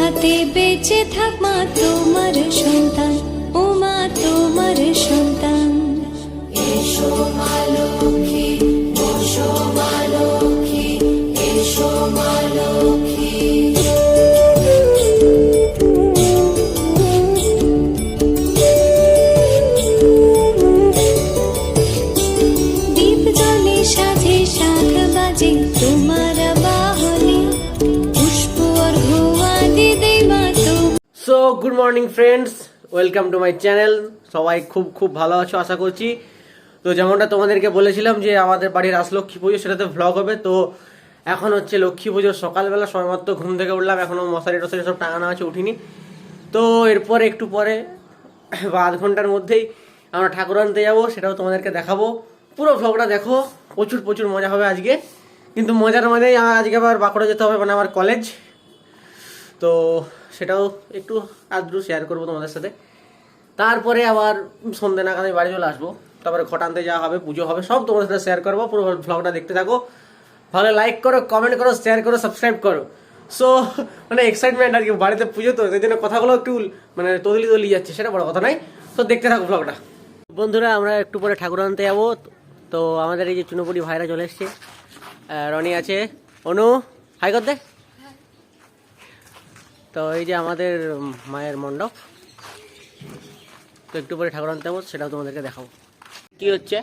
হাতে বেঁচে থাক মা তোমার সন্তান, ও মা তোমার সন্তান। এসো মা লক্ষ্মী, এসো মা লক্ষ্মী, এসো মা লক্ষ্মী। দীপ জ্বলে সাজে শাখ বাজে তোমার বাহনে, পুষ্প অর্ঘ্য আদি দেই মা তো। So good morning friends, welcome to my channel. সবাই খুব খুব ভালো আছো আশা করছি। তো যেমনটা তোমাদেরকে বলেছিলাম যে আমাদের বাড়ির আস লক্ষ্মী পুজো, সেটাতে ভ্লগ হবে। তো এখন হচ্ছে লক্ষ্মী পুজোর সকালবেলা, সময়মাত্র ঘুম থেকে উঠলাম, এখনও মশারি টশারি সব টাঙানো আছে, উঠিনি। তো এরপর একটু পরে বা আধ ঘন্টার মধ্যেই আমরা ঠাকুর আনতে যাবো, সেটাও তোমাদেরকে দেখাবো। পুরো ভ্লগটা দেখো, প্রচুর প্রচুর মজা হবে আজকে। কিন্তু মজার মজাই আজকে আবার বাঁকুড়া যেতে হবে, মানে আমার কলেজ। তো সেটাও একটু আদ্রু শেয়ার করবো তোমাদের সাথে। তারপরে আবার সন্ধ্যে নাগাদ আমি বাড়ি চলে আসবো, তারপরে ঘট আনতে যাওয়া হবে, পুজো হবে, সব তোমাদের সাথে শেয়ার করবো। পুরো ভ্লগটা দেখতে থাকো, ভালো লাইক করো, কমেন্ট করো, শেয়ার করো, সাবস্ক্রাইব করো। সো মানে এক্সাইটমেন্ট আর কি, বাড়িতে পুজো তো সেই জন্য কথাগুলো একটু মানে তদলি যাচ্ছে, সেটা বড় কথা নয়। তো দেখতে থাকো ভ্লগটা। বন্ধুরা, আমরা একটু পরে ঠাকুর আনতে যাবো। তো আমাদের এই যে চুনোপুরি ভাইরা চলে এসছে, রনি আছে, অনু হাই কর দে। তো এই যে আমাদের মায়ের মণ্ডপ। তো একটু পরে ঠাকুর আনতে যাবো, সেটাও তোমাদেরকে দেখাবো কি হচ্ছে।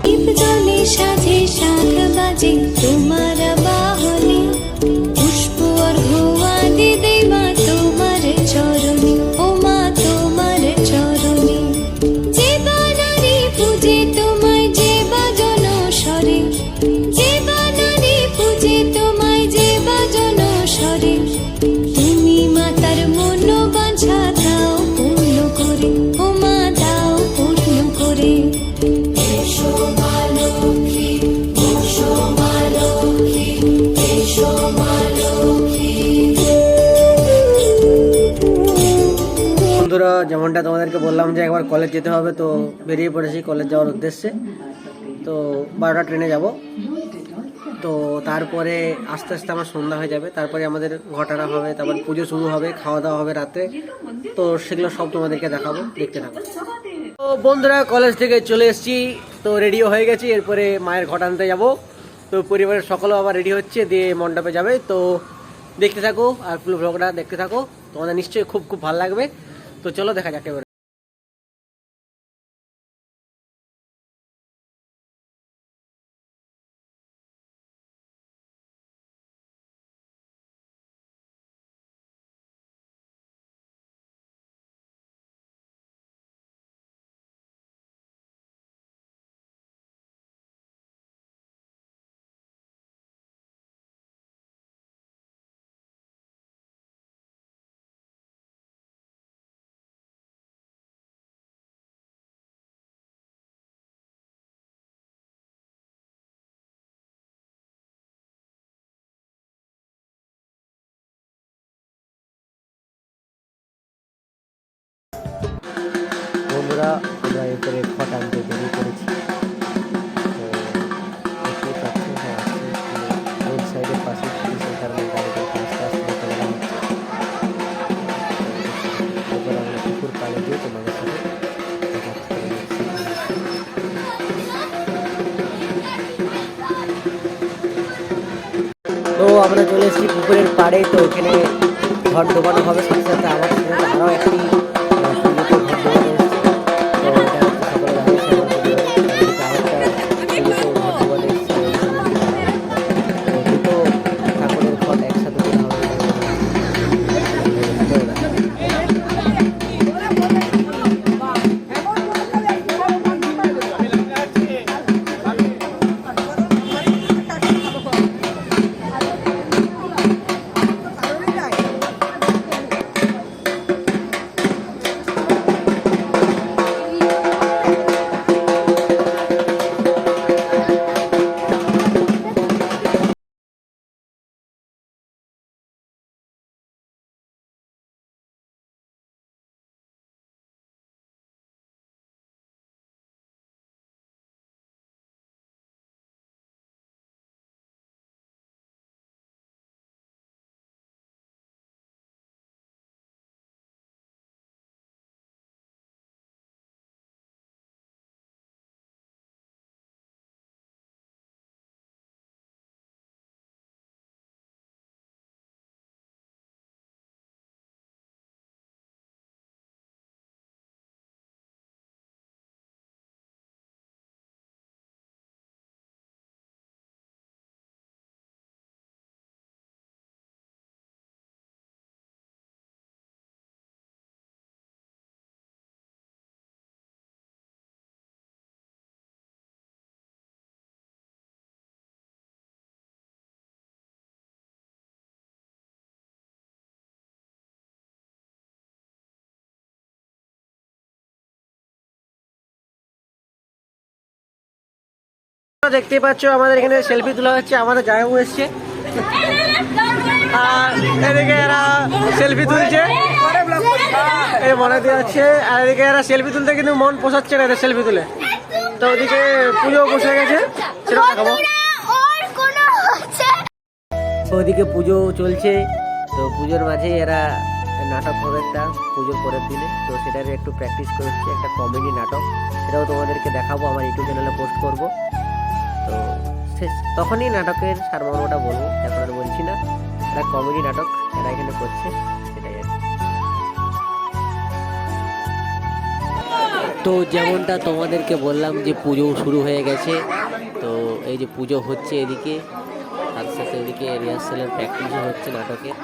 দীপ জ্বলে সাজে শাখ বাজে তোমার বাহনে, পুষ্প অর্ঘ্য আদি দেই মা তোমার চরণে, ও মা তোমার চরণে। যে বানারে পূজে তোমায়, যে বাজন স্বরে, যে বানারে পূজে তোমায়, যে বাজন স্বরে, তুমি মাতার মনোবাঞ্ছা দাও পূর্ণ করে, ও মা দাও পূর্ণ করে। বন্ধুরা, যেমনটা তোমাদেরকে বললাম যে একবার কলেজ যেতে হবে, তো বেরিয়ে পড়েছি কলেজ যাওয়ার উদ্দেশ্যে। তো 12টা ট্রেনে যাব। তো তারপরে আস্তে আস্তে আমার সন্ধ্যা হয়ে যাবে, তারপরে আমাদের ঘটানো হবে, তারপর পুজো শুরু হবে, খাওয়া দাওয়া হবে রাতে। তো সেগুলো সব তোমাদেরকে দেখাবো, দেখতে থাকো। তো বন্ধুরা, কলেজ থেকে চলে এসেছি, তো রেডিও হয়ে গেছি, এরপরে মায়ের ঘট আনতে যাবো। তো পরিবারের সকলেও আবার রেডি হচ্ছে, দিয়ে মণ্ডপে যাবে। তো দেখতে থাকো আর পুরো ব্লগটা দেখতে থাকো, তোমাদের নিশ্চয়ই খুব খুব ভালো লাগবে। তো চলো দেখা যাক এবার। বন্ধুরা, আমরা এরপরে ঘট আনতে বেরিয়ে পড়েছি। তো দেখতেই পাচ্ছি, হ্যাঁ আসছে রোড সাইডের পাশে, সেই কারণে গাড়িটা আস্তে আস্তে চলে যাওয়া হচ্ছে। এরপর আমরা পুকুর পাড়ে গিয়ে তোমাদের সাথে দেখা করে নিচ্ছি। তো আমরা চলে এসেছি পুকুরের পাড়ে। তো এখানে ঘট ডোবানো হবে, সাথে সাথে আমার সাথে আরও একটি পুজোতে ঘট ডোবানো এসেছে। তো এটা হচ্ছে সকলে জানিয়েছে আমার পরিবারে, এদিকে আরেকটা পুজোতে ঘট ডোবানো এসেছে। তো দুটো ঠাকুরের ঘট একসাথে তোলা হবে। দেখতেই পাচ্ছ আমাদের এখানে সেলফি তোলা হচ্ছে, আমাদের জায়গাও এসছে, আর এদিকে এরা সেলফি তুলছে, এই মনে দিয়ে যাচ্ছে। আর এদিকে এরা সেলফি তুলতে কিন্তু মন পোষাচ্ছে না এদের সেলফি তুলে। তো ওদিকে পুজো বসে গেছে, সেটা দেখাবো। ওদিকে পুজো চলছে, তো পুজোর মাঝে এরা নাটক হবে একটা পুজোর পরের দিনে। তো সেটার একটু প্র্যাকটিস করছে, একটা কমেডি নাটক, সেটাও তোমাদেরকে দেখাবো, আমার ইউটিউব চ্যানেলে পোস্ট করব। তো তখনই নাটকের সারমর্মটা বলবো, এখন আর বলছি না। একটা কমেডি নাটক এরা এখানে করছে, সেটাই আর কি। তো যেমনটা তোমাদেরকে বললাম যে পুজো শুরু হয়ে গেছে। তো এই যে পুজো হচ্ছে এদিকে, সাথে সাথে এদিকে রিহার্সালের প্র্যাকটিসও হচ্ছে নাটকের,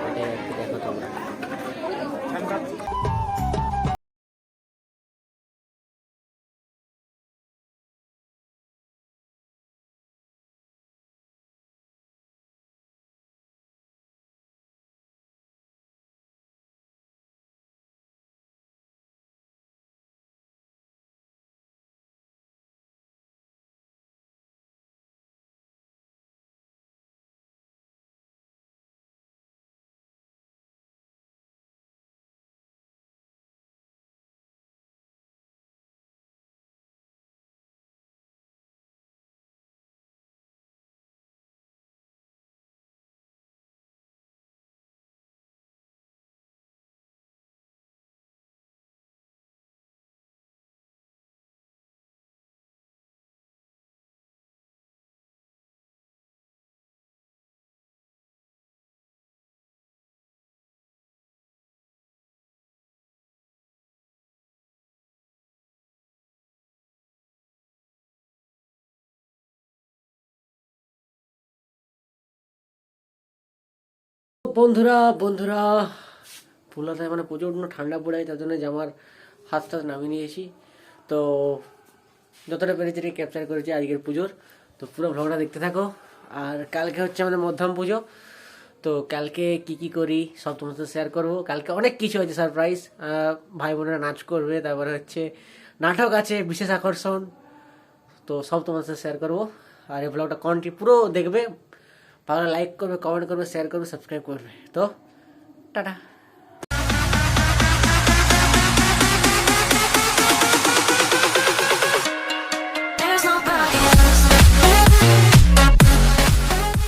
এটাই আর কি, দেখো তোমরা। বন্ধুরা বন্ধুরা পুরুলিয়াতে মানে প্রচণ্ড ঠান্ডা পড়ে তার জন্য জামার হাতটা নামিয়ে নিয়েছি। তো যতটা পেরেছি ক্যাপচার করেছি আজকের পুজোর। তো পুরো ভ্লগটা দেখতে থাকো। আর কালকে হচ্ছে আমাদের মধ্যাহ্ন পুজো। তো কালকে কি কি করি সব তোমার সাথে শেয়ার করবো। কালকে অনেক কিছু আছে সারপ্রাইজ, ভাই বোনেরা নাচ করবে, তারপরে হচ্ছে নাটক আছে, বিশেষ আকর্ষণ। তো সব তোমার সাথে শেয়ার করবো। আর এই ব্লগটা পুরো দেখবে, ভালো লাইক করবে, কমেন্ট করবে, শেয়ার করবে, সাবস্ক্রাইব করবে। তো টাটা।